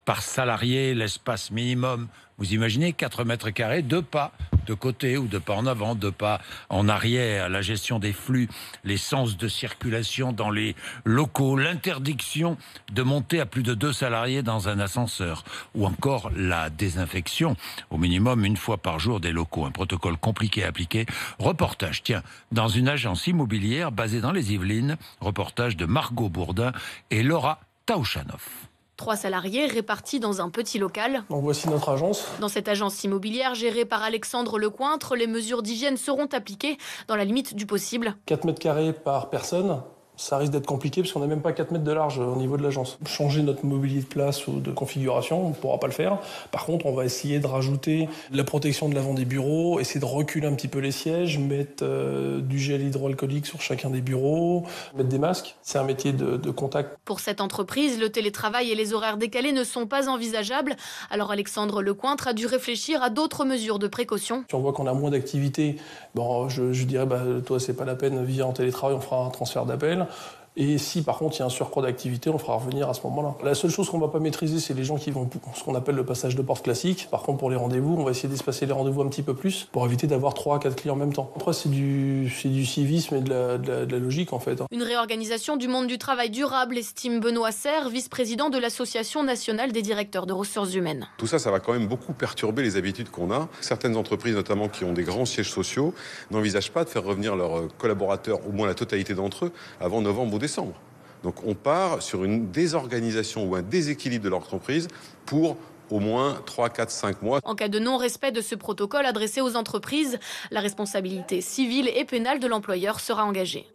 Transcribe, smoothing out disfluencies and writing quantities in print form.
par salarié, l'espace minimum. Vous imaginez 4 mètres carrés, 2 pas de côté ou 2 pas en avant, 2 pas en arrière, la gestion des flux, les sens de circulation dans les locaux, l'interdiction de monter à plus de 2 salariés dans un ascenseur ou encore la désinfection au minimum 1 fois par jour des locaux. Un protocole compliqué à appliquer. Reportage, tiens, dans une agence immobilière basée dans les Yvelines, reportage de Margot Bourdin et Laura Taouchanoff. 3 salariés répartis dans un petit local. Donc voici notre agence. Dans cette agence immobilière gérée par Alexandre Lecointre, les mesures d'hygiène seront appliquées dans la limite du possible. 4 mètres carrés par personne. Ça risque d'être compliqué parce qu'on n'a même pas 4 mètres de large au niveau de l'agence. Changer notre mobilier de place ou de configuration, on ne pourra pas le faire. Par contre, on va essayer de rajouter de la protection de l'avant des bureaux, essayer de reculer un petit peu les sièges, mettre du gel hydroalcoolique sur chacun des bureaux, mettre des masques. C'est un métier de contact. Pour cette entreprise, le télétravail et les horaires décalés ne sont pas envisageables. Alors Alexandre Lecointre a dû réfléchir à d'autres mesures de précaution. Si on voit qu'on a moins d'activité, bon, je dirais, toi, c'est pas la peine, viens en télétravail, on fera un transfert d'appel. Et si par contre il y a un surcroît d'activité, on fera revenir à ce moment-là. La seule chose qu'on ne va pas maîtriser, c'est les gens qui vont ce qu'on appelle le passage de porte classique. Par contre, pour les rendez-vous, on va essayer d'espacer les rendez-vous un petit peu plus pour éviter d'avoir 3 à 4 clients en même temps. Après, c'est du civisme et de la logique en fait. Une réorganisation du monde du travail durable, estime Benoît Serre, vice-président de l'Association nationale des directeurs de ressources humaines. Tout ça, ça va quand même beaucoup perturber les habitudes qu'on a. Certaines entreprises, notamment qui ont des grands sièges sociaux, n'envisagent pas de faire revenir leurs collaborateurs, au moins la totalité d'entre eux, avant novembre ou décembre. Donc on part sur une désorganisation ou un déséquilibre de l'entreprise pour au moins 3, 4, 5 mois. En cas de non-respect de ce protocole adressé aux entreprises, la responsabilité civile et pénale de l'employeur sera engagée.